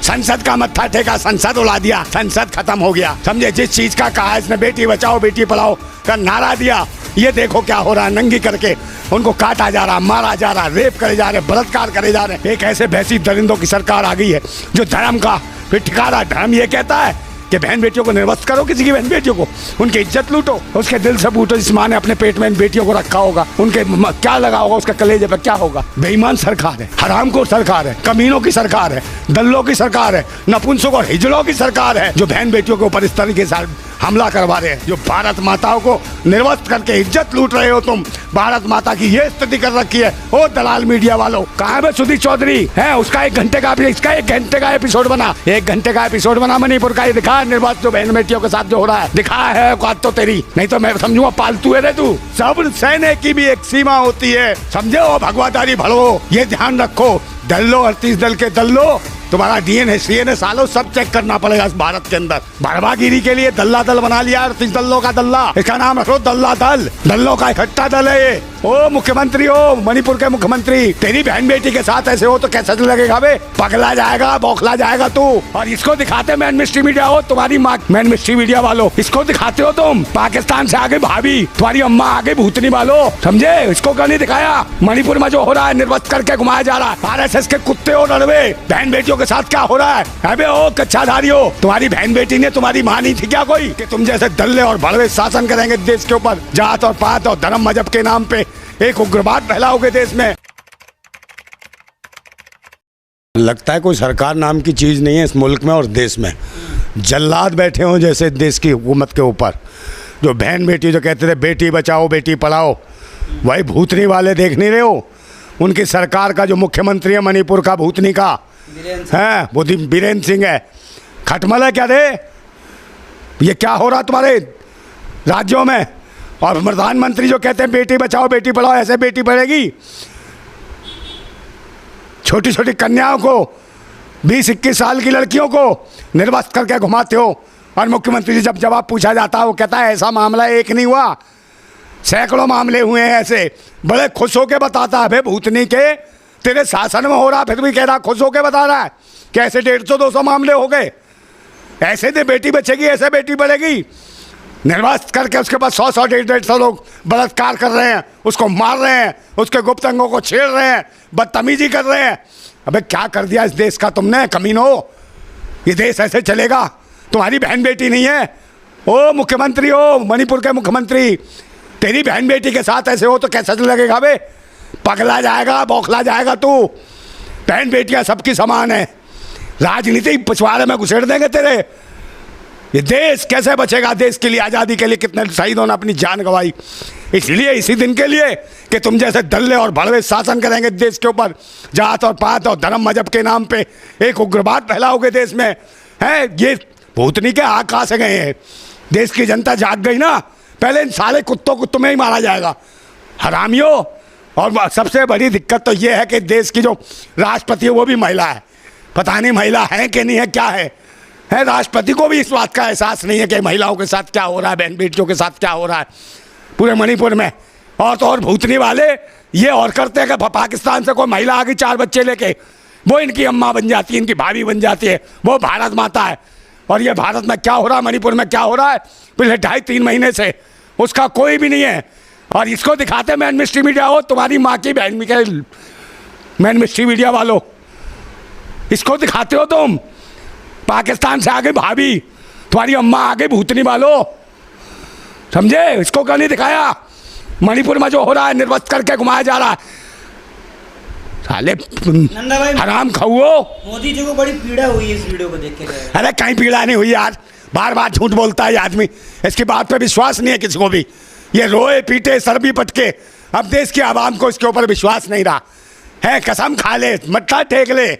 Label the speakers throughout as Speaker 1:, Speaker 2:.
Speaker 1: संसद का मत्था टेका, संसद उड़ा दिया, संसद खत्म हो गया। समझे, जिस चीज का कहा इसने बेटी बचाओ बेटी पढ़ाओ का नारा दिया, ये देखो क्या हो रहा है। नंगी करके उनको काटा जा रहा, मारा जा रहा, रेप करे जा रहे, बलात्कार करे जा रहे। एक ऐसे भैंसी दरिंदों की सरकार आ गई है जो धर्म का फिर ठिकाना, धर्म ये कहता है कि बहन बेटियों को निर्वस्त करो, किसी की बहन बेटियों को उनकी इज्जत लूटो, उसके दिल से पूछो जिस माँ ने अपने पेट में इन बेटियों को रखा होगा उनके क्या लगा होगा, उसके कलेजे पे क्या होगा। बेईमान सरकार है, हरामखोर सरकार है, कमीनों की सरकार है, दल्लों की सरकार है, नपुंसक और हिजड़ों की सरकार है जो बहन बेटियों के ऊपर इस तरीके से हमला करवा रहे हैं, जो भारत माताओं को निर्वस्त करके इज्जत लूट रहे हो तुम। भारत माता की ये स्थिति कर रखी है। ओ दलाल मीडिया वालों, कहाँ है सुधीर चौधरी है? उसका 1 घंटे का, इसका 1 घंटे का एपिसोड बना, 1 घंटे का एपिसोड बना मणिपुर का। ये दिखा निर्वस्त जो बहन बेटियों के साथ जो हो रहा है, दिखा है औकात तो तेरी, नहीं तो मैं समझूंगा पालतू है रे तू। सब सहने की भी एक सीमा होती है, समझे हो भगवादारी भड़ो, ये ध्यान रखो। दल्लो 38 दल के दल्लो, तुम्हारा डीएनए सीएनए सालों सब चेक करना पड़ेगा इस भारत के अंदर। भड़वागिरी के लिए दल्ला दल बना लिया, 38 दल्लों का दल्ला, इसका नाम रखो दल्ला दल, दल्लों का इकट्ठा दल है ये। ओ मुख्यमंत्री हो, मणिपुर के मुख्यमंत्री, तेरी बहन बेटी के साथ ऐसे हो तो कैसा लगेगा बे? पगला जाएगा, बौखला जाएगा तू। और इसको दिखाते मैन मिस्ट्री मीडिया हो, तुम्हारी माँ मैन मिस्ट्री मीडिया वालों, इसको दिखाते हो तुम। पाकिस्तान से आगे भाभी, तुम्हारी अम्मा आगे भूतनी वालों, समझे? इसको क्यों नहीं दिखाया? मणिपुर में जो हो रहा है, निर्वस्त करके घुमाया जा रहा है। RSS के कुत्ते हो लड़वे, बहन बेटियों के साथ क्या हो रहा है? अबे ओ कच्चाधारी हो, तुम्हारी बहन बेटी ने तुम्हारी माँ नहीं थी क्या कोई कि तुम जैसे दल्ले और भड़वे शासन करेंगे देश के ऊपर? जात और पात और धर्म मजहब के नाम पे एक उग्रवाद फैलाओगे देश में। लगता है कोई सरकार नाम की चीज नहीं है इस मुल्क में और देश में। जल्लाद बैठे हो जैसे देश की हुकूमत के ऊपर। जो बहन बेटी जो कहते थे बेटी बचाओ बेटी पढ़ाओ, वही भूतनी वाले देख नहीं रहे हो? उनकी सरकार का जो मुख्यमंत्री है मणिपुर का, भूतनी का है, वो बीरेन सिंह है। खटमल है क्या रे? ये क्या हो रहा तुम्हारे राज्यों में? और प्रधानमंत्री जो कहते हैं बेटी बचाओ बेटी पढ़ाओ, ऐसे बेटी पढ़ेगी? छोटी छोटी कन्याओं को, 20-21 साल की लड़कियों को निर्वस्त करके घुमाते हो। और मुख्यमंत्री जी जब जवाब पूछा जाता है वो कहता है ऐसा मामला एक नहीं हुआ, सैकड़ों मामले हुए हैं ऐसे। बड़े खुश होके बताता है, भाई भूतनी के तेरे शासन में हो रहा, फिर भी कह रहा, खुश होके बता रहा है कि ऐसे 150-200 मामले हो गए। ऐसे दे बेटी बचेगी, ऐसे बेटी बढ़ेगी। निर्वस्त करके उसके बाद 100-100, 150-150 लोग बलात्कार कर रहे हैं, उसको मार रहे हैं, उसके गुप्त अंगों को छेड़ रहे हैं, बदतमीजी कर रहे हैं। अबे क्या कर दिया इस देश का तुमने, कमीनो? ये देश ऐसे चलेगा? तुम्हारी बहन बेटी नहीं है? ओ मुख्यमंत्री हो, मणिपुर के मुख्यमंत्री, तेरी बहन बेटी के साथ ऐसे हो तो कैसा लगेगा बे? पगला जाएगा, बौखला जाएगा तू। बहन बेटियां सबकी समान है, राजनीति पिछवाड़े में घुसेड़ देंगे तेरे। ये देश कैसे बचेगा? देश के लिए, आज़ादी के लिए कितने शहीदों ने अपनी जान गंवाई, इसलिए इसी दिन के लिए कि तुम जैसे दल्ले और भड़वे शासन करेंगे देश के ऊपर। जात और पात और धर्म मजहब के नाम पे एक उग्रवाद फैलाओगे देश में, है? ये भूतनी के आकाश से गए हैं। देश की जनता जाग गई ना, पहले इन साले कुत्तों को तुम्हें ही मारा जाएगा, हरामियों। और सबसे बड़ी दिक्कत तो ये है कि देश की जो राष्ट्रपति है वो भी महिला है। पता नहीं महिला है कि नहीं है, क्या है? राष्ट्रपति को भी इस बात का एहसास नहीं है कि महिलाओं के साथ क्या हो रहा है, बहन बेटियों के साथ क्या हो रहा है पूरे मणिपुर में। और तो और भूतनी वाले ये और करते हैं कि पाकिस्तान से कोई महिला आ गई 4 बच्चे लेके, वो इनकी अम्मा बन जाती है, इनकी भाभी बन जाती है, वो भारत माता है। और ये भारत में क्या हो रहा है, मणिपुर में क्या हो रहा है पिछले 2.5-3 महीने से, उसका कोई भी नहीं है। और इसको दिखाते मैन मिस्ट्री मीडिया हो, तुम्हारी माँ की बहन के मैन मिस्ट्री मीडिया वालों, इसको दिखाते हो तुम। पाकिस्तान से आगे भाभी, तुम्हारी अम्मा आगे भूतनी वालों, समझे? इसको क्यों नहीं दिखाया? मणिपुर में जो हो रहा है, निर्वस्त करके घुमाया जा रहा है। साले हराम खाओ।
Speaker 2: मोदी जी को बड़ी पीड़ा हुई है इस वीडियो को देख के।
Speaker 1: अरे कहीं पीड़ा नहीं हुई यार, बार बार झूठ बोलता है ये आदमी, इसकी बात पे विश्वास नहीं है किसी को भी। ये रोए पीटे सर भी पटके, अब देश की आवाम को इसके ऊपर विश्वास नहीं रहा है। कसम खा ले, मत्था टेक ले,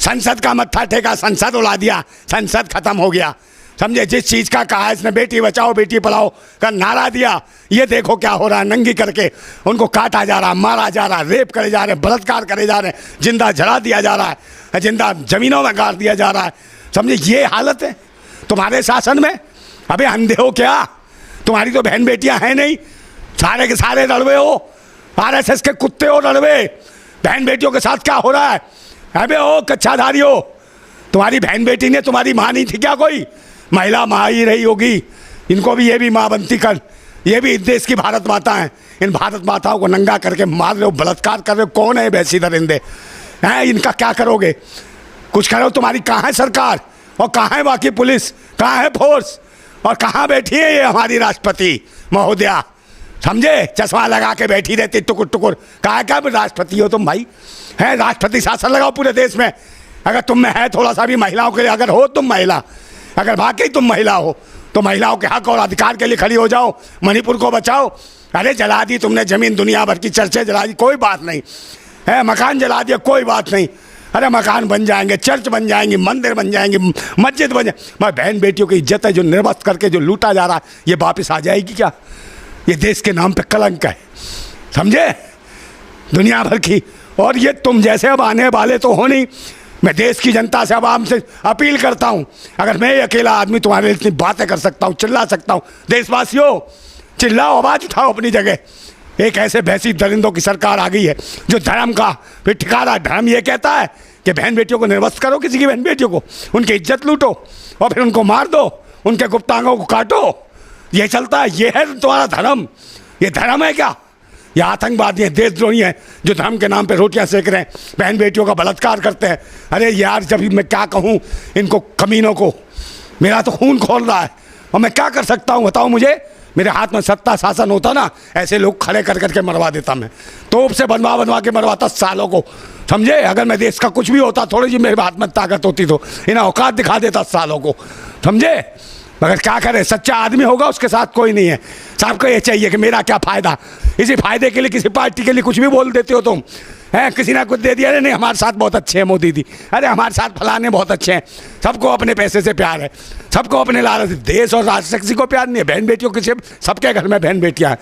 Speaker 1: संसद का मत्था टेका, संसद उड़ा दिया, संसद खत्म हो गया। समझे, जिस चीज का कहा इसने बेटी बचाओ बेटी पढ़ाओ का नारा दिया, ये देखो क्या हो रहा है। नंगी करके उनको काटा जा रहा, मारा जा रहा, रेप करे जा रहे, बलात्कार करे जा रहे, जिंदा जला दिया जा रहा है, जिंदा जमीनों में गाड़ दिया जा रहा है। समझे, ये हालत है तुम्हारे शासन में। अबे अंधे हो क्या? तुम्हारी तो बहन बेटियां हैं नहीं, सारे के सारे लड़वे हो, RSS के कुत्ते हो लड़वे। बहन बेटियों के साथ क्या हो रहा है? अबे ओ कच्चाधारी हो, तुम्हारी बहन बेटी ने तुम्हारी माँ नहीं थी क्या? कोई महिला माँ ही रही होगी। इनको भी ये भी माँ बनती कर। ये भी इस देश की भारत माता हैं। इन भारत माताओं को नंगा करके मार रहे हो, बलात्कार कर रहे हो। कौन है वैसी दरिंदे हैं? इनका क्या करोगे? कुछ करो। तुम्हारी कहाँ है सरकार और कहाँ है बाकी पुलिस, कहाँ है फोर्स और कहाँ बैठी है ये हमारी राष्ट्रपति महोदया? समझे? चश्मा लगा के बैठी रहती टुकुर टुकुर। कहाँ क्या राष्ट्रपति हो तुम भाई? है राष्ट्रपति शासन लगाओ पूरे देश में। अगर तुम में है थोड़ा सा भी महिलाओं के लिए, अगर हो तुम महिला, अगर वाकई तुम महिला हो तो महिलाओं के हक और अधिकार के लिए खड़ी हो जाओ। मणिपुर को बचाओ। अरे जला दी तुमने ज़मीन, दुनिया भर की चर्चें जला दी, कोई बात नहीं है। मकान जला दिया, कोई बात नहीं। अरे मकान बन जाएंगे, चर्च बन जाएंगे, मंदिर बन जाएंगे, मस्जिद बन जाए। मैं बहन बेटियों की इज्जत है जो निर्वस्त्र करके जो लूटा जा रहा है, ये वापस आ जाएगी क्या? ये देश के नाम पे कलंक है। समझे? दुनिया भर की। और ये तुम जैसे अब आने वाले तो हो नहीं। मैं देश की जनता से, आवाम से अपील करता हूँ, अगर मैं ये अकेला आदमी तुम्हारे लिए इतनी बातें कर सकता हूँ, चिल्ला सकता हूँ, देशवासियों चिल्लाओ, आवाज़ उठाओ अपनी जगह। एक ऐसे भैंसी दरिंदों की सरकार आ गई है जो धर्म का फिर ठिकाना, धर्म ये कहता है कि बहन बेटियों को निर्वस्त्र करो, किसी की बहन बेटियों को, उनकी इज्जत लूटो और फिर उनको मार दो, उनके गुप्तांगों को काटो। ये चलता है। ये है तुम्हारा धर्म? ये धर्म है क्या? ये आतंकवादी हैं, देशद्रोही हैं जो धर्म के नाम पे रोटियां सेक रहे हैं, बहन बेटियों का बलात्कार करते हैं। अरे यार, जब मैं क्या कहूँ इनको कमीनों को, मेरा तो खून खोल रहा है और मैं क्या कर सकता हूँ बताओ मुझे? मेरे हाथ में सत्ता शासन होता ना, ऐसे लोग खड़े कर करके मरवा देता। मैं तोप से बनवा के मरवाता सालों को। समझे? अगर मैं देश का कुछ भी होता, थोड़ी जी मेरे हाथ में ताकत होती तो इन्हें औकात दिखा देता सालों को। समझे? मगर क्या करें, सच्चा आदमी होगा उसके साथ कोई नहीं है। सबको ये चाहिए कि मेरा क्या फ़ायदा, इसी फायदे के लिए किसी पार्टी के लिए कुछ भी बोल देते हो तुम। है किसी ने कुछ दे दिया, नहीं हमारे साथ बहुत अच्छे हैं मोदी जी, अरे हमारे साथ फलाने बहुत अच्छे हैं। सबको अपने पैसे से प्यार है, सबको अपने लालच। देश और राष्ट्र से किसी को प्यार नहीं है। बहन बेटियों किसी, सबके घर में बहन बेटियाँ हैं,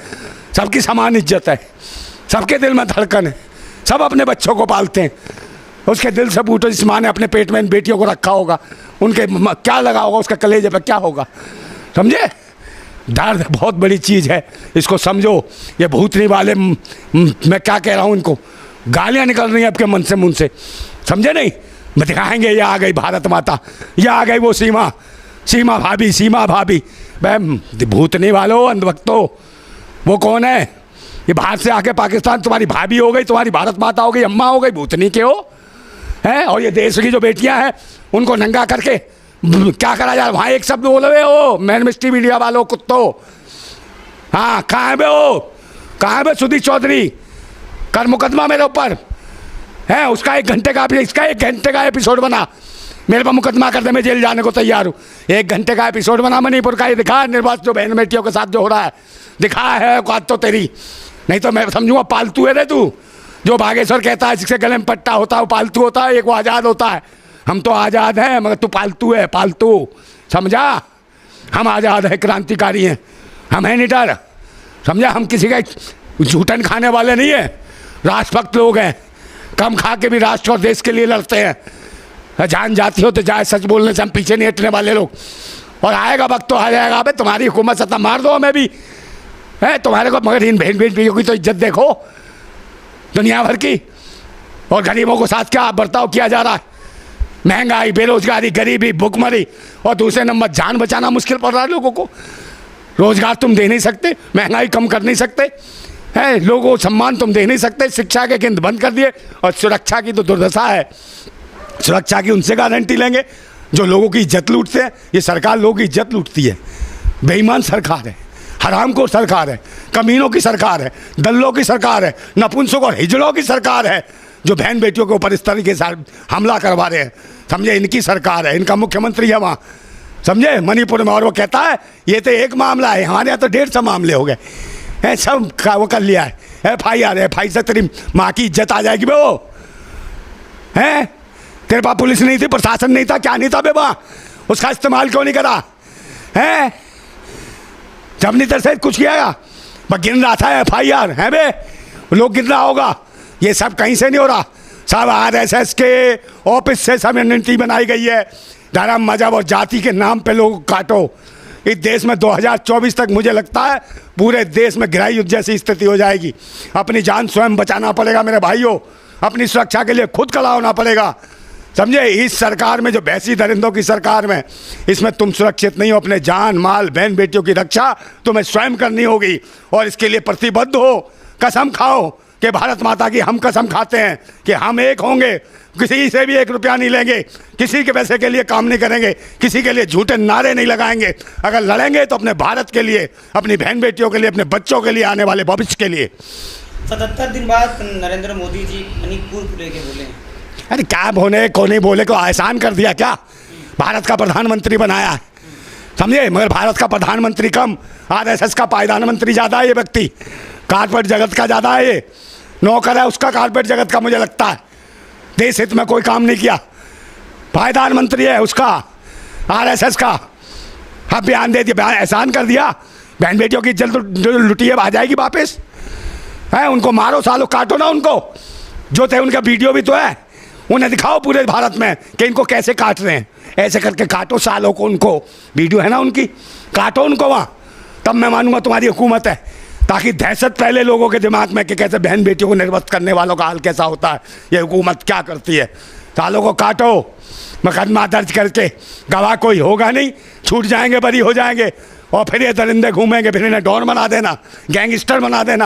Speaker 1: सबकी समान इज्जत है, सबके दिल में धड़कन है, सब अपने बच्चों को पालते हैं। उसके दिल से पूछो जिस माँ ने अपने पेट में इन बेटियों को रखा होगा, उनके क्या लगा होगा, उसका कलेजे पर क्या होगा। समझे? दर्द बहुत बड़ी चीज़ है, इसको समझो। ये भूतनी वाले मैं क्या कह रहा हूँ, इनको गालियाँ निकल रही हैं आपके मन से, मुंह से। समझे नहीं? मैं दिखाएंगे, ये आ गई भारत माता, ये आ गई वो सीमा भाभी। भाई भूतनी वालों, अंधभक्तों, वो कौन है? ये बाहर से आके पाकिस्तान तुम्हारी भाभी हो गई, तुम्हारी भारत माता हो गई, अम्मा हो गई, भूतनी के हो हैं। और ये देश की जो बेटियां हैं उनको नंगा करके क्या करा जाए? वहाँ एक शब्द बोले हो, मैन मिस्ट्री मीडिया वालों कुत्तों। हाँ, कहाँ है बे वो? कहाँ है बे सुधीर चौधरी? कर मुकदमा मेरे ऊपर है, उसका 1 घंटे का, इसका 1 घंटे का एपिसोड बना, मेरे पर मुकदमा कर दे, मैं जेल जाने को तैयार हूँ। 1 घंटे का एपिसोड बना मणिपुर का, ये दिखा निर्वासित जो बहन बेटियों के साथ जो हो रहा है, दिखा है औकात तो तेरी। नहीं तो मैं समझूंगा पालतू है रे तू। जो बागेश्वर कहता है जिसके गले में पट्टा होता है वो पालतू होता है, एक वो आज़ाद होता है। हम तो आज़ाद हैं मगर तू पालतू है, पालतू। समझा? हम आज़ाद है, क्रांतिकारी हैं, हम हैं निडर। समझा? हम किसी का झूठन खाने वाले नहीं हैं, राष्ट्रभक्त लोग हैं। कम खा के भी राष्ट्र और देश के लिए लड़ते हैं। जान जाती हो तो जाए, सच बोलने से हम पीछे नहीं हटने वाले लोग। और आएगा वक्त तो आ जाएगा। अबे तुम्हारी हुकूमत सत्ता मार दो हमें भी है तुम्हारे को, मगर इन बहन बेटियों की तो इज्जत देखो दुनिया भर की। और गरीबों को साथ क्या बर्ताव किया जा रहा है? महंगाई, बेरोजगारी, गरीबी, भुखमरी, और दूसरे नंबर जान बचाना मुश्किल पड़ रहा है लोगों को। रोजगार तुम दे नहीं सकते, महंगाई कम कर नहीं सकते हैं, लोगों को सम्मान तुम दे नहीं सकते, शिक्षा के केंद्र बंद कर दिए। और सुरक्षा की तो दुर्दशा है। सुरक्षा की उनसे गारंटी लेंगे जो लोगों की इज्जत लूटते हैं। ये सरकार लोगों की इज्जत लूटती है। बेईमान सरकार है, हरामखोर सरकार है, कमीनों की सरकार है, दल्लों की सरकार है, नपुंसकों और हिजड़ों की सरकार है जो बहन बेटियों के ऊपर इस तरीके से हमला करवा रहे हैं। समझे? इनकी सरकार है, इनका मुख्यमंत्री है वहाँ। समझे? मणिपुर में। और वो कहता है ये तो एक मामला है, हमारे यहाँ तो 150 मामले हो गए हैं, सब वो कर लिया है। FIR से तेरी माँ की इज्जत आ जाएगी बे। वो है तेरे पास पुलिस नहीं थी, प्रशासन नहीं था, क्या नहीं था बे वहाँ? उसका इस्तेमाल क्यों नहीं करा है? जब नहीं तेरे से कुछ किया, बस गिन रहा था FIR है बे, लोग गिन रहा होगा। ये सब कहीं से नहीं हो रहा, सब RSS के ऑफिस से सब रणनीति बनाई गई है। धर्म, मजहब और जाति के नाम पे लोग काटो। इस देश में 2024 तक मुझे लगता है पूरे देश में गृह युद्ध जैसी स्थिति हो जाएगी। अपनी जान स्वयं बचाना पड़ेगा मेरे भाइयों, अपनी सुरक्षा के लिए खुद खड़ा होना पड़ेगा। समझे? इस सरकार में, जो भैंसी दरिंदों की सरकार में, इसमें तुम सुरक्षित नहीं हो। अपने जान माल बहन बेटियों की रक्षा तुम्हें स्वयं करनी होगी और इसके लिए प्रतिबद्ध हो। कसम खाओ कि भारत माता की हम कसम खाते हैं कि हम एक होंगे, किसी से भी 1 रुपया नहीं लेंगे, किसी के पैसे के लिए काम नहीं करेंगे, किसी के लिए झूठे नारे नहीं लगाएंगे। अगर लड़ेंगे तो अपने भारत के लिए, अपनी बहन बेटियों के लिए, अपने बच्चों के लिए, आने वाले भविष्य के लिए।
Speaker 2: 77 दिन बाद नरेंद्र मोदी जी मणिपुर को लेके बोले हैं।
Speaker 1: अरे क्या बोले को नहीं बोले को आसान कर दिया क्या? भारत का प्रधानमंत्री बनाया है, समझे? मगर भारत का प्रधानमंत्री कम, आरएसएस का पायदान मंत्री ज़्यादा है ये व्यक्ति, कारपोरेट जगत का ज़्यादा है ये, नौकर है उसका कारपोरेट जगत का। मुझे लगता है देश हित में कोई काम नहीं किया, पायदान मंत्री है उसका आरएसएस का। अब बयान दे दिया, एहसान कर दिया, बहन बेटियों की इज्जत लुटी है, आ जाएगी वापस है। उनको मारो सालों, काटो ना उनको, जो थे उनका वीडियो भी तो है, उन्हें दिखाओ पूरे भारत में कि इनको कैसे काट रहे हैं। ऐसे करके काटो सालों को, उनको वीडियो है ना उनकी, काटो उनको वहाँ, तब मैं मानूंगा तुम्हारी हुकूमत है। ताकि दहशत पहले लोगों के दिमाग में कि कैसे बहन बेटियों को निर्वस्त करने वालों का हाल कैसा होता है, ये हुकूमत क्या करती है। सालों को काटो, मुकदमा दर्ज करके, गवाह कोई होगा नहीं, छूट जाएंगे, बरी हो जाएंगे, और फिर ये दरिंदे घूमेंगे, फिर इन्हें डॉन बना देना, गैंगस्टर बना देना।